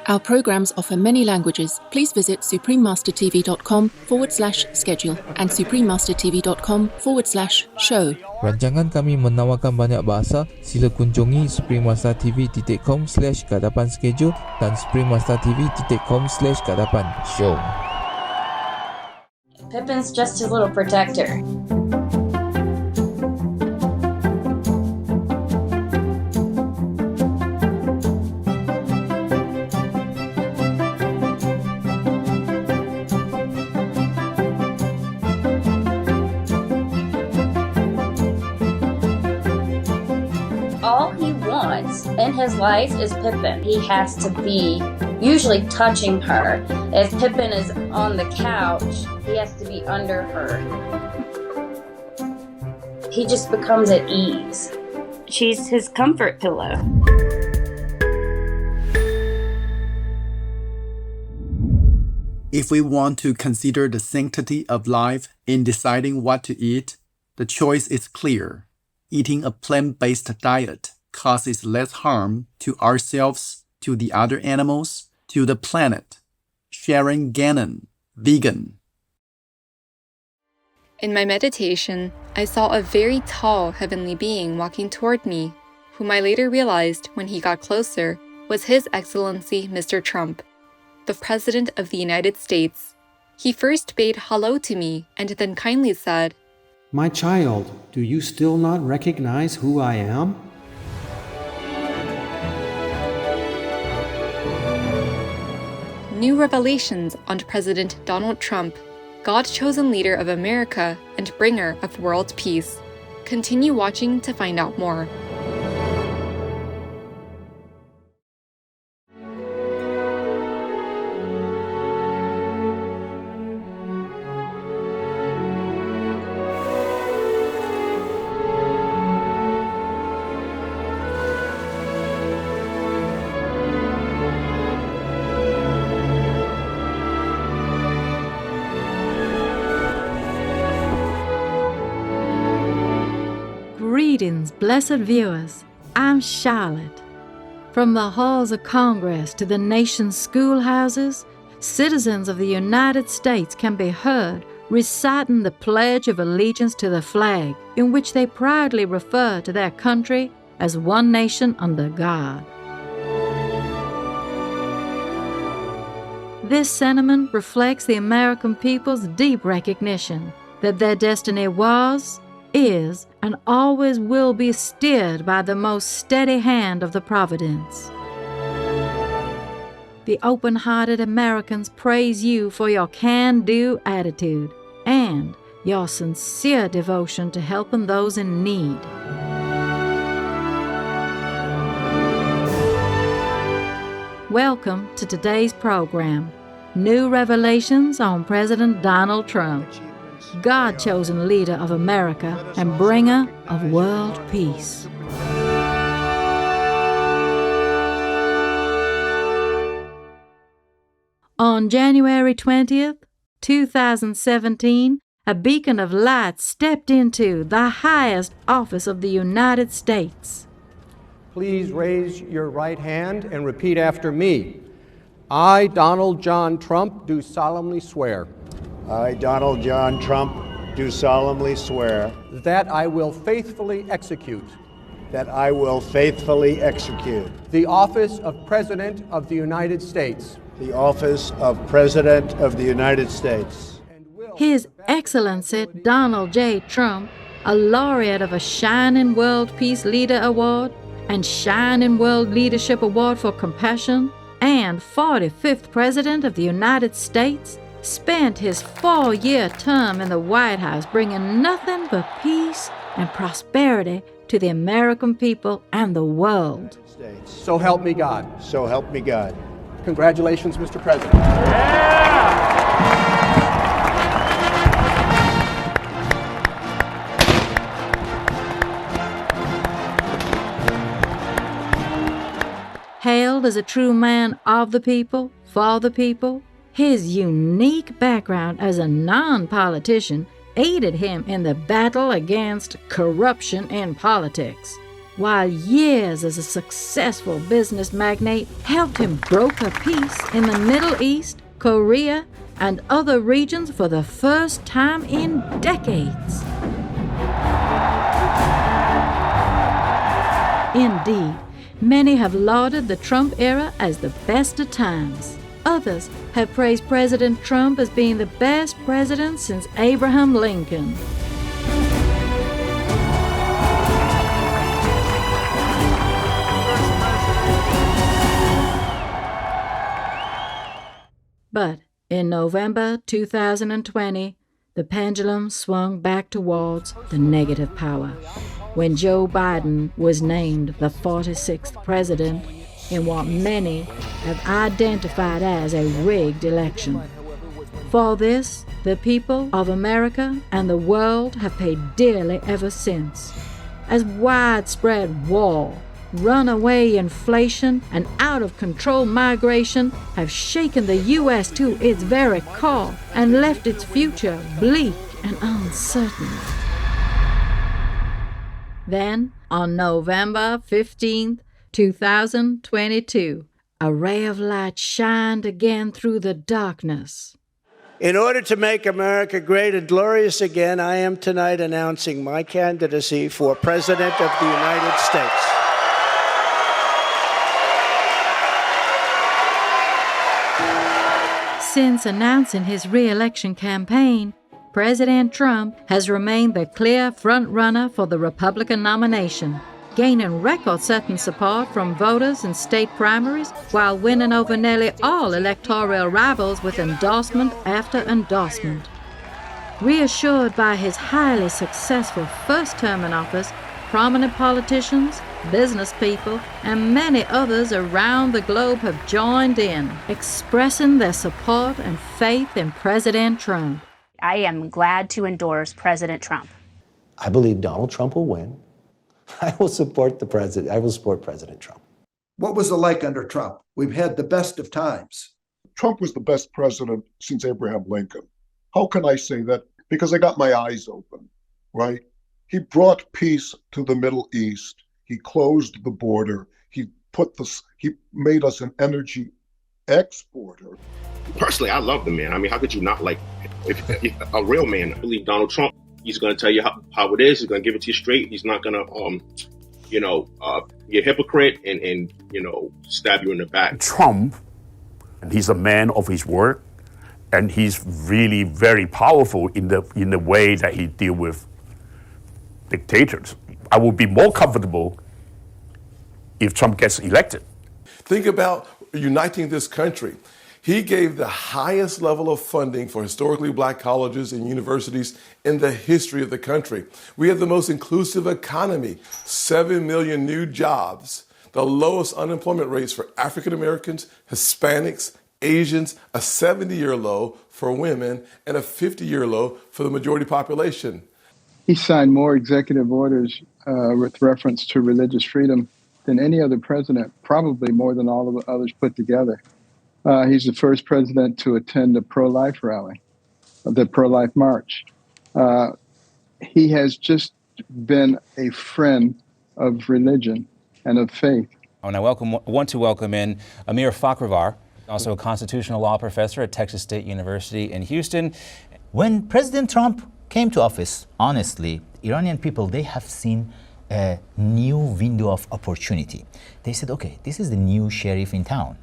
Our programs offer many languages. Please visit suprememastertv.com/schedule and suprememastertv.com/show. Rancangan kami menawarkan banyak bahasa. Sila kunjungi suprememastertv.com/kadapan-schedule dan suprememastertv.com/kadapan-show. Pippin's just his little protector. All he wants in his life is Pippin. He has to be usually touching her. If Pippin is on the couch, he has to be under her. He just becomes at ease. She's his comfort pillow. If we want to consider the sanctity of life in deciding what to eat, the choice is clear. Eating a plant-based diet causes less harm to ourselves, to the other animals, to the planet. Sharon Gannon, vegan. In my meditation, I saw a very tall heavenly being walking toward me, whom I later realized when he got closer was His Excellency Mr. Trump, the President of the United States. He first bade hello to me and then kindly said, "My child, do you still not recognize who I am?" New revelations on President Donald Trump, God-chosen leader of America and bringer of world peace. Continue watching to find out more. Greetings, blessed viewers. I'm Charlotte. From the halls of Congress to the nation's schoolhouses, citizens of the United States can be heard reciting the Pledge of Allegiance to the flag, in which they proudly refer to their country as one nation under God. This sentiment reflects the American people's deep recognition that their destiny was, is, and always will be steered by the most steady hand of the Providence. The open-hearted Americans praise you for your can-do attitude and your sincere devotion to helping those in need. Welcome to today's program, New Revelations on President Donald Trump, God-chosen leader of America and bringer of world peace. On January 20th, 2017, a beacon of light stepped into the highest office of the United States. Please raise your right hand and repeat after me. I, Donald John Trump, do solemnly swear. I, Donald John Trump, do solemnly swear that I will faithfully execute the office of President of the United States. The office of President of the United States. His Excellency Donald J. Trump, a laureate of a Shining World Peace Leader Award and Shining World Leadership Award for Compassion, and 45th President of the United States, spent his 4-year term in the White House bringing nothing but peace and prosperity to the American people and the world. So help me God. So help me God. Congratulations, Mr. President. Hailed as a true man of the people, for the people, his unique background as a non-politician aided him in the battle against corruption in politics. while years as a successful business magnate helped him broker peace in the Middle East, Korea, and other regions for the first time in decades. Indeed, many have lauded the Trump era as the best of times. Others have praised President Trump as being the best president since Abraham Lincoln. But in November 2020, the pendulum swung back towards the negative power when Joe Biden was named the 46th president in what many have identified as a rigged election. For this, the people of America and the world have paid dearly ever since, as widespread war, runaway inflation, and out-of-control migration have shaken the U.S. to its very core and left its future bleak and uncertain. Then, on November 15th, 2022, a ray of light shined again through the darkness. In order to make America great and glorious again, I am tonight announcing my candidacy for President of the United States. Since announcing his re-election campaign, President Trump has remained the clear front-runner for the Republican nomination, gaining record-setting support from voters in state primaries while winning over nearly all electoral rivals with endorsement after endorsement. Reassured by his highly successful first term in office, prominent politicians, business people, and many others around the globe have joined in, expressing their support and faith in President Trump. I am glad to endorse President Trump. I believe Donald Trump will win. I will support the president. I will support President Trump. What was it like under Trump? We've had the best of times. Trump was the best president since Abraham Lincoln. How can I say that? Because I got my eyes open, right? He brought peace to the Middle East. He closed the border. He made us an energy exporter. Personally, I love the man. I mean, how could you not like if a real man? I believe Donald Trump. He's going to tell you how it is. He's going to give it to you straight. He's not going to, be a hypocrite and stab you in the back. Trump, and he's a man of his word, and he's really very powerful in the way that he deal with dictators. I would be more comfortable if Trump gets elected. Think about uniting this country. He gave the highest level of funding for historically black colleges and universities in the history of the country. We have the most inclusive economy, 7 million new jobs, the lowest unemployment rates for African Americans, Hispanics, Asians, a 70-year low for women, and a 50-year low for the majority population. He signed more executive orders with reference to religious freedom than any other president, probably more than all of the others put together. He's the first president to attend a pro-life rally, the pro-life march. He has just been a friend of religion and of faith. And I want to welcome in Amir Fakhrivar, also a constitutional law professor at Texas State University in Houston. When President Trump came to office, honestly, Iranian people, they have seen a new window of opportunity. They said, okay, this is the new sheriff in town.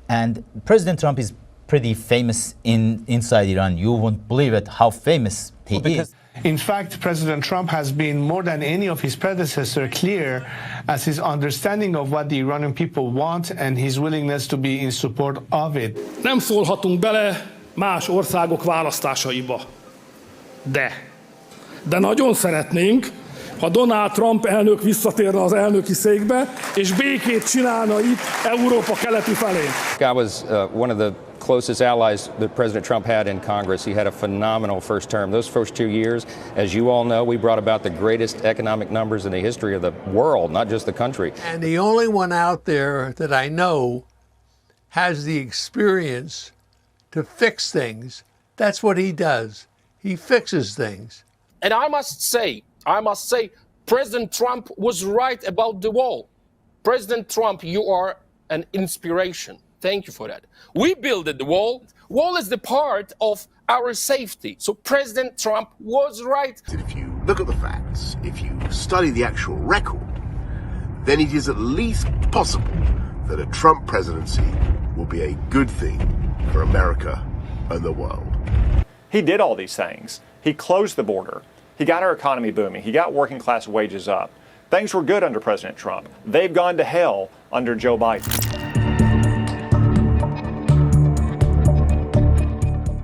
And President Trump is pretty famous inside Iran. You won't believe it, how famous he is. In fact, President Trump has been more than any of his predecessors clear as his understanding of what the Iranian people want and his willingness to be in support of it. Nem szólhatunk bele más országok választásaiba. De nagyon szeretnénk, ha Donald Trump elnök visszatérne az elnöki székbe, és békét csinálna itt Európa keleti felé. I was one of the closest allies that President Trump had in Congress. He had a phenomenal first term. Those first 2 years, as you all know, we brought about the greatest economic numbers in the history of the world, not just the country. And the only one out there that I know has the experience to fix things. That's what he does. He fixes things. And I must say, President Trump was right about the wall. President Trump, you are an inspiration. Thank you for that. We built the wall. Wall is the part of our safety. So President Trump was right. If you look at the facts, if you study the actual record, then it is at least possible that a Trump presidency will be a good thing for America and the world. He did all these things. He closed the border. He got our economy booming. He got working class wages up. Things were good under President Trump. They've gone to hell under Joe Biden.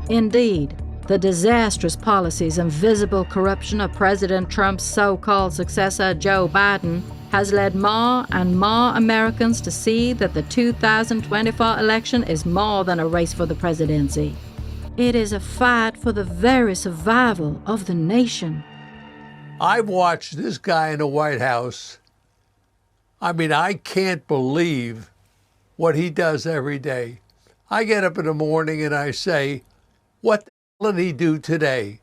Indeed, the disastrous policies and visible corruption of President Trump's so-called successor, Joe Biden, has led more and more Americans to see that the 2024 election is more than a race for the presidency. It is a fight for the very survival of the nation. I've watched this guy in the White House. I mean, I can't believe what he does every day. I get up in the morning and I say, what the hell did he do today?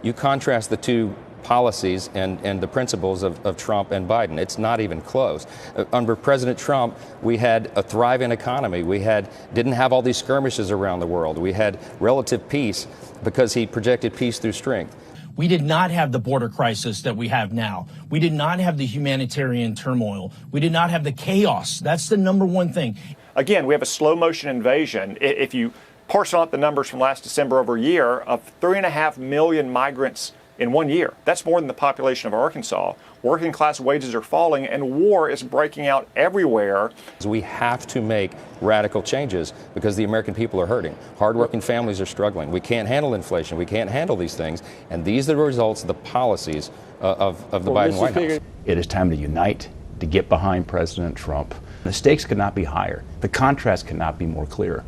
You contrast the two policies and the principles of Trump and Biden. It's not even close. Under President Trump, we had a thriving economy. We didn't have all these skirmishes around the world. We had relative peace because he projected peace through strength. We did not have the border crisis that we have now. We did not have the humanitarian turmoil. We did not have the chaos. That's the number one thing. Again, we have a slow motion invasion. If you parcel out the numbers from last December over a year of 3.5 million migrants in 1 year. That's more than the population of Arkansas. Working class wages are falling and war is breaking out everywhere. We have to make radical changes because the American people are hurting. Hardworking families are struggling. We can't handle inflation. We can't handle these things. And these are the results of the policies of the Biden White House. It is time to unite, to get behind President Trump. The stakes could not be higher. The contrast could not be more clear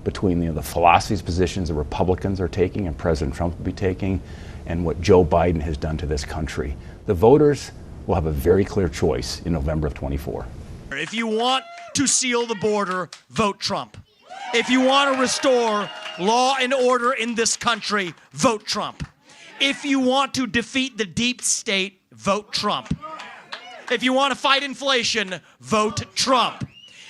between the philosophies, positions the Republicans are taking and President Trump will be taking, and what Joe Biden has done to this country. The voters will have a very clear choice in November of 24. If you want to seal the border, vote Trump. If you want to restore law and order in this country, vote Trump. If you want to defeat the deep state, vote Trump. If you want to fight inflation, vote Trump.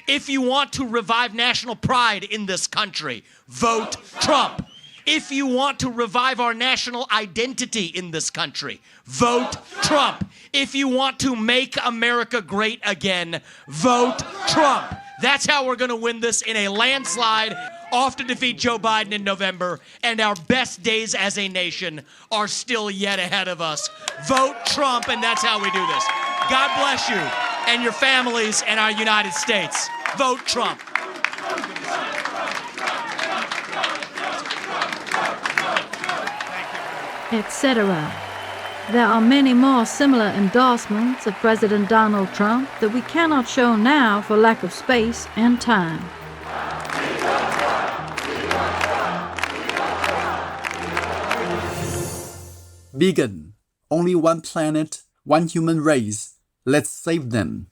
If you want to revive national pride in this country, vote Trump. If you want to revive our national identity in this country, vote Trump. If you want to make America great again, vote Trump. That's how we're going to win this in a landslide, off to defeat Joe Biden in November, and our best days as a nation are still yet ahead of us. Vote Trump, and that's how we do this. God bless you and your families and our United States. Vote Trump. Etc. There are many more similar endorsements of President Donald Trump that we cannot show now for lack of space and time. Vegan. Only one planet, one human race. Let's save them.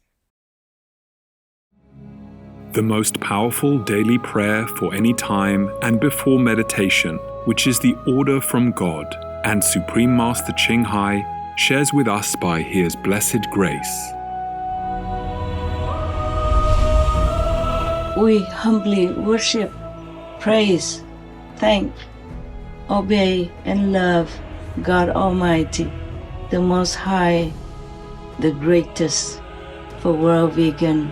The most powerful daily prayer for any time and before meditation, which is the order from God, and Supreme Master Ching Hai shares with us by His blessed grace. We humbly worship, praise, thank, obey, and love God Almighty, the Most High, the greatest, for world vegan,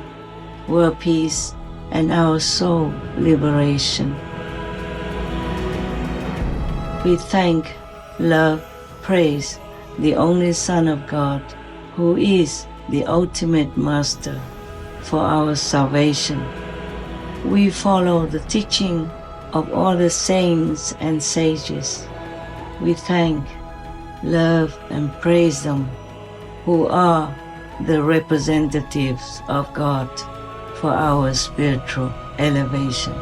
world peace, and our soul liberation. We thank, love, praise the only Son of God, who is the ultimate master for our salvation. We follow the teaching of all the saints and sages. We thank, love, and praise them, who are the representatives of God for our spiritual elevation.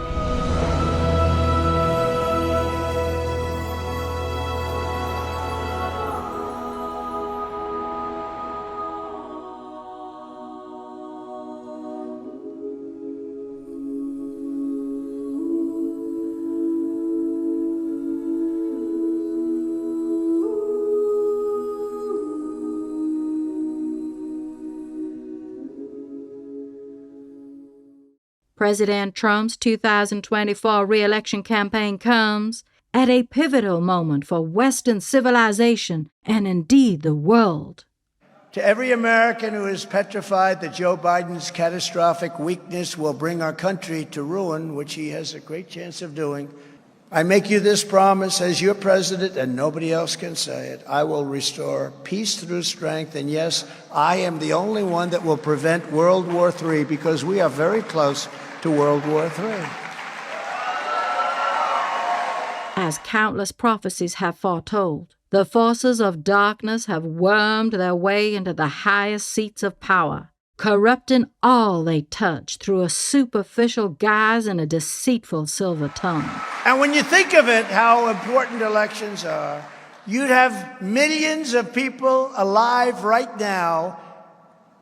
President Trump's 2024 re-election campaign comes at a pivotal moment for Western civilization and indeed the world. To every American who is petrified that Joe Biden's catastrophic weakness will bring our country to ruin, which he has a great chance of doing, I make you this promise as your president, and nobody else can say it. I will restore peace through strength, and yes, I am the only one that will prevent World War III, because we are very close to World War III. As countless prophecies have foretold, the forces of darkness have wormed their way into the highest seats of power, corrupting all they touch through a superficial guise and a deceitful silver tongue. And when you think of it, how important elections are, you'd have millions of people alive right now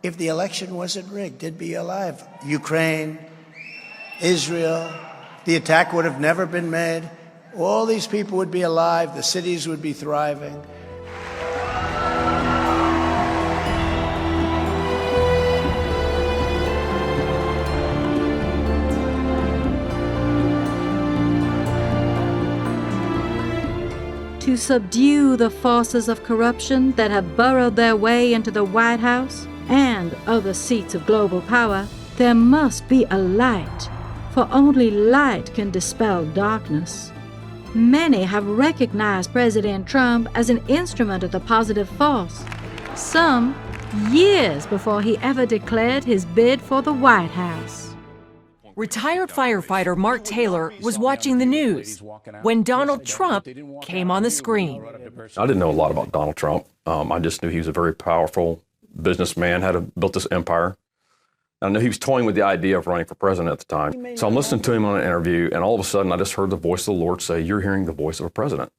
if the election wasn't rigged. They'd be alive. Ukraine, Israel, the attack would have never been made. All these people would be alive. The cities would be thriving. To subdue the forces of corruption that have burrowed their way into the White House and other seats of global power, there must be a light, for only light can dispel darkness. Many have recognized President Trump as an instrument of the positive force, some years before he ever declared his bid for the White House. Retired firefighter Mark Taylor was watching the news when Donald Trump came on the screen. I didn't know a lot about Donald Trump. I just knew he was a very powerful businessman, built this empire. I knew he was toying with the idea of running for president at the time. So I'm listening to him on an interview, and all of a sudden I just heard the voice of the Lord say, "You're hearing the voice of a president."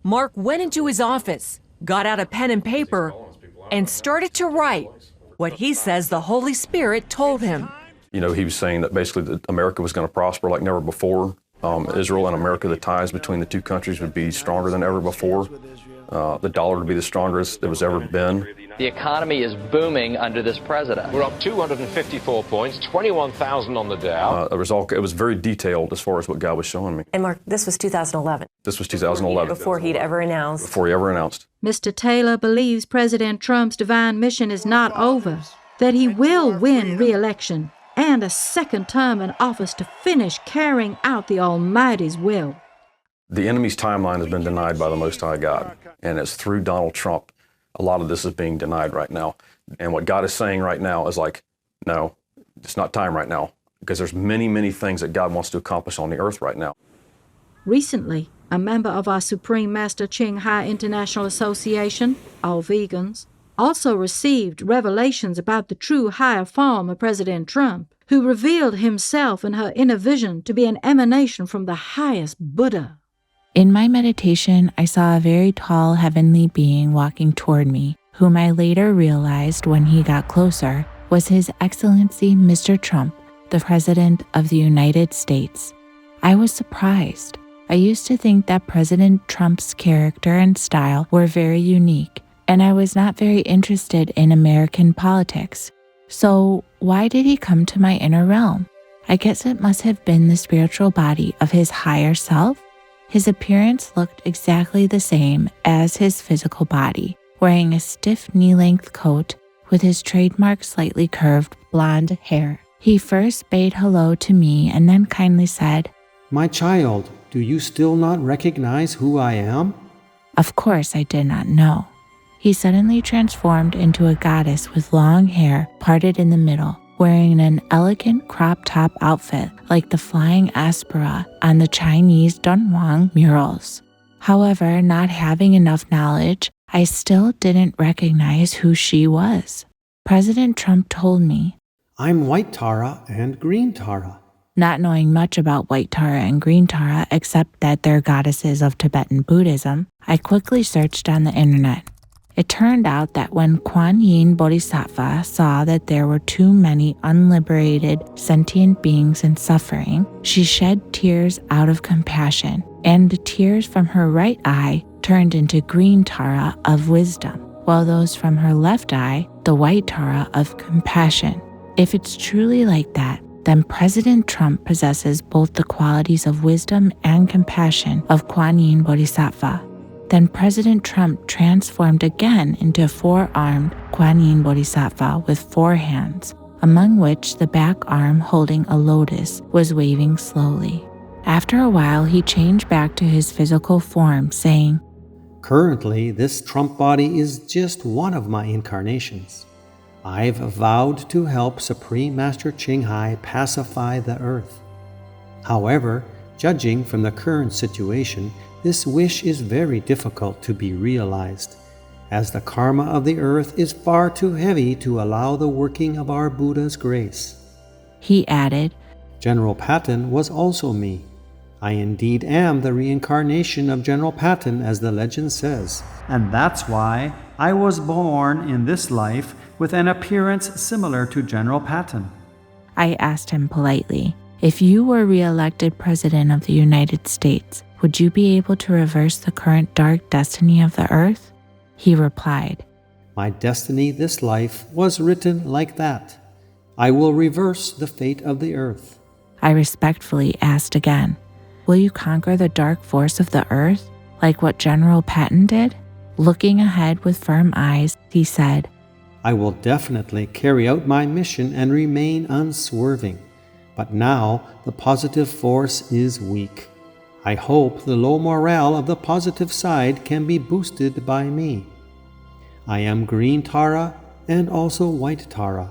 Mark went into his office, got out a pen and paper, and started to write what he says the Holy Spirit told him. You know, he was saying that basically that America was going to prosper like never before. Israel and America, the ties between the two countries would be stronger than ever before. The dollar would be the strongest it was ever been. The economy is booming under this president. We're up 254 points, 21,000 on the Dow. It was very detailed as far as what God was showing me. And Mark, this was 2011. This was 2011. Before he'd ever announced. Before he ever announced. Mr. Taylor believes President Trump's divine mission is not over, that he will win re-election and a second term in office to finish carrying out the Almighty's will. The enemy's timeline has been denied by the Most High God, and it's through Donald Trump. A lot of this is being denied right now. And what God is saying right now is like, no, it's not time right now, because there's many, many things that God wants to accomplish on the earth right now. Recently, a member of our Supreme Master Ching Hai International Association, All Vegans, also received revelations about the true higher form of President Trump, who revealed himself in her inner vision to be an emanation from the highest Buddha. In my meditation, I saw a very tall heavenly being walking toward me, whom I later realized when he got closer was His Excellency Mr. Trump, the President of the United States. I was surprised. I used to think that President Trump's character and style were very unique, and I was not very interested in American politics. So why did he come to my inner realm? I guess it must have been the spiritual body of his higher self. His appearance looked exactly the same as his physical body, wearing a stiff knee-length coat with his trademark slightly curved blonde hair. He first bade hello to me and then kindly said, "My child, do you still not recognize who I am?" Of course I did not know. He suddenly transformed into a goddess with long hair parted in the middle, wearing an elegant crop top outfit like the flying aspera on the Chinese Dunhuang murals. However, not having enough knowledge, I still didn't recognize who she was. President Trump told me, "I'm White Tara and Green Tara." Not knowing much about White Tara and Green Tara except that they're goddesses of Tibetan Buddhism, I quickly searched on the internet. It turned out that when Kuan Yin Bodhisattva saw that there were too many unliberated sentient beings in suffering, she shed tears out of compassion, and the tears from her right eye turned into green Tara of wisdom, while those from her left eye, the white Tara of compassion. If it's truly like that, then President Trump possesses both the qualities of wisdom and compassion of Kuan Yin Bodhisattva. Then President Trump transformed again into a four-armed Kuan Yin Bodhisattva with four hands, among which the back arm holding a lotus was waving slowly. After a while, he changed back to his physical form, saying, "Currently, this Trump body is just one of my incarnations. I've vowed to help Supreme Master Ching Hai pacify the earth. However, judging from the current situation, this wish is very difficult to be realized, as the karma of the earth is far too heavy to allow the working of our Buddha's grace." He added, "General Patton was also me. I indeed am the reincarnation of General Patton, as the legend says, and that's why I was born in this life with an appearance similar to General Patton." I asked him politely, "If you were re-elected President of the United States, would you be able to reverse the current dark destiny of the earth?" He replied, "My destiny this life was written like that. I will reverse the fate of the earth." I respectfully asked again, "Will you conquer the dark force of the earth, like what General Patton did?" Looking ahead with firm eyes, he said, "I will definitely carry out my mission and remain unswerving. But now the positive force is weak. I hope the low morale of the positive side can be boosted by me. I am green Tara and also white Tara.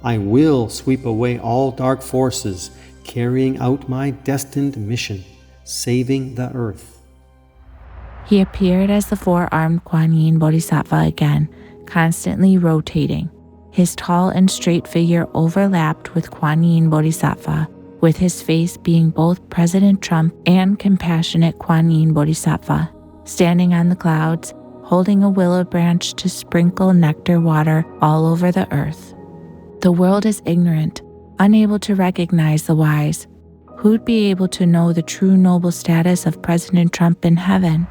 I will sweep away all dark forces, carrying out my destined mission, saving the earth." He appeared as the four-armed Kuan Yin Bodhisattva again, constantly rotating. His tall and straight figure overlapped with Kuan Yin Bodhisattva, with his face being both President Trump and compassionate Kuan Yin Bodhisattva, standing on the clouds, holding a willow branch to sprinkle nectar water all over the earth. The world is ignorant, unable to recognize the wise. Who'd be able to know the true noble status of President Trump in heaven?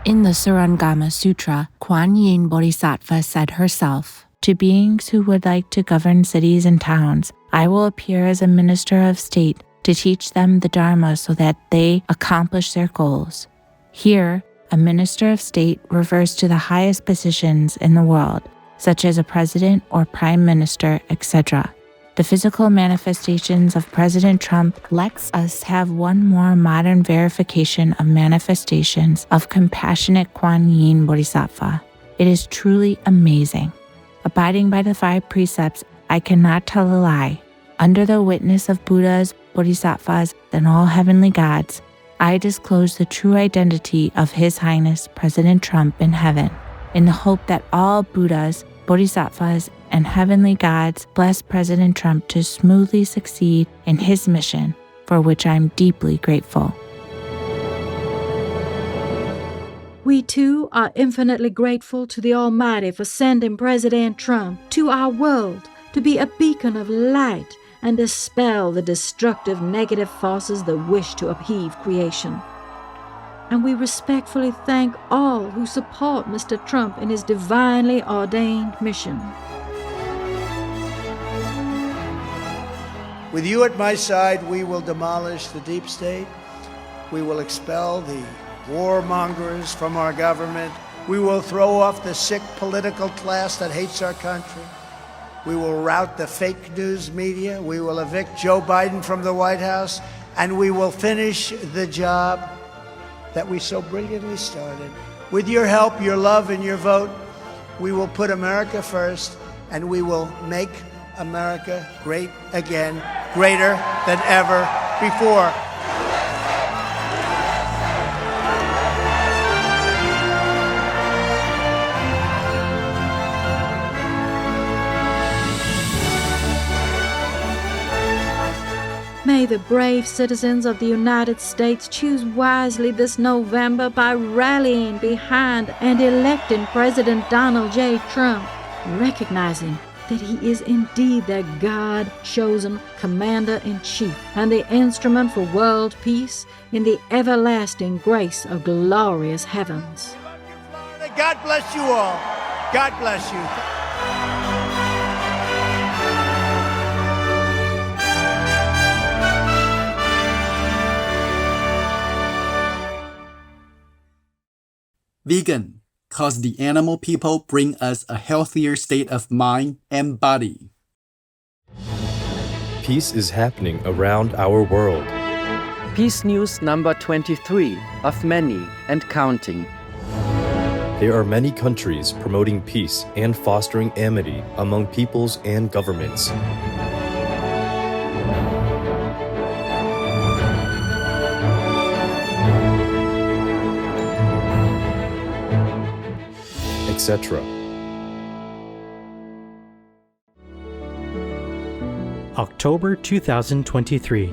In the Surangama Sutra, Kuan Yin Bodhisattva said herself, "To beings who would like to govern cities and towns, I will appear as a minister of state to teach them the Dharma so that they accomplish their goals." Here, a minister of state refers to the highest positions in the world, such as a president or prime minister, etc. The physical manifestations of President Trump lets us have one more modern verification of manifestations of compassionate Kuan Yin Bodhisattva. It is truly amazing. Abiding by the 5 precepts, I cannot tell a lie. Under the witness of Buddhas, Bodhisattvas, and all heavenly gods, I disclose the true identity of His Highness President Trump in heaven, in the hope that all Buddhas, Bodhisattvas, and heavenly gods bless President Trump to smoothly succeed in his mission, for which I am deeply grateful. We too are infinitely grateful to the Almighty for sending President Trump to our world to be a beacon of light and dispel the destructive negative forces that wish to upheave creation. And we respectfully thank all who support Mr. Trump in his divinely ordained mission. With you at my side, we will demolish the deep state. We will expel the warmongers from our government. We will throw off the sick political class that hates our country. We will rout the fake news media. We will evict Joe Biden from the White House. And we will finish the job that we so brilliantly started. With your help, your love, and your vote, we will put America first, and we will make America great again, greater than ever before. May the brave citizens of the United States choose wisely this November by rallying behind and electing President Donald J. Trump, recognizing that he is indeed their God-chosen commander-in-chief and the instrument for world peace in the everlasting grace of glorious heavens. God bless you all. God bless you. Vegan, cause the animal people bring us a healthier state of mind and body. Peace is happening around our world. Peace News number 23 of many and counting. There are many countries promoting peace and fostering amity among peoples and governments. Etc. October 2023.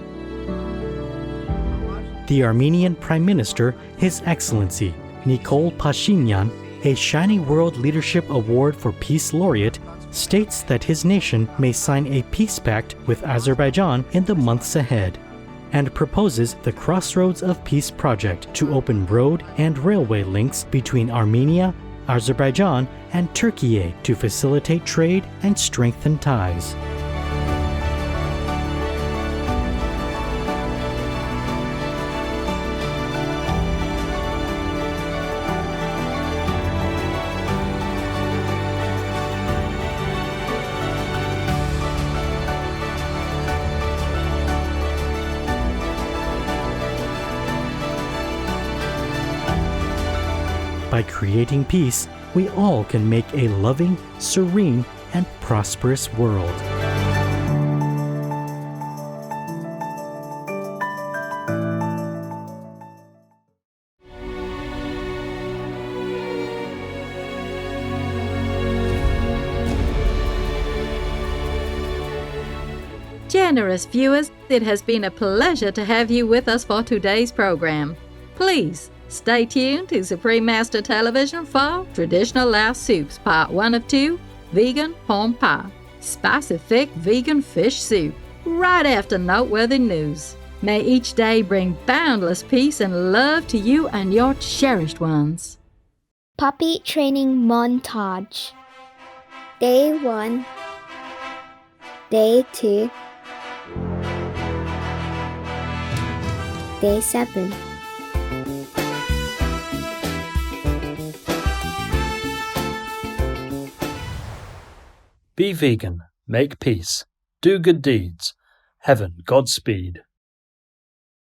The Armenian Prime Minister, His Excellency Nikol Pashinyan, a Shiny World Leadership Award for Peace laureate, states that his nation may sign a peace pact with Azerbaijan in the months ahead, and proposes the Crossroads of Peace project to open road and railway links between Armenia, Azerbaijan, and Turkey to facilitate trade and strengthen ties. By creating peace, we all can make a loving, serene, and prosperous world. Generous viewers, it has been a pleasure to have you with us for today's program. Please stay tuned to Supreme Master Television for Traditional Lao Soups, Part 1 of 2, Vegan Home Pie, Spicy Thick Vegan Fish Soup, right after noteworthy news. May each day bring boundless peace and love to you and your cherished ones. Puppy Training Montage. Day 1, Day 2, Day 7. Be vegan, make peace, do good deeds. Heaven Godspeed.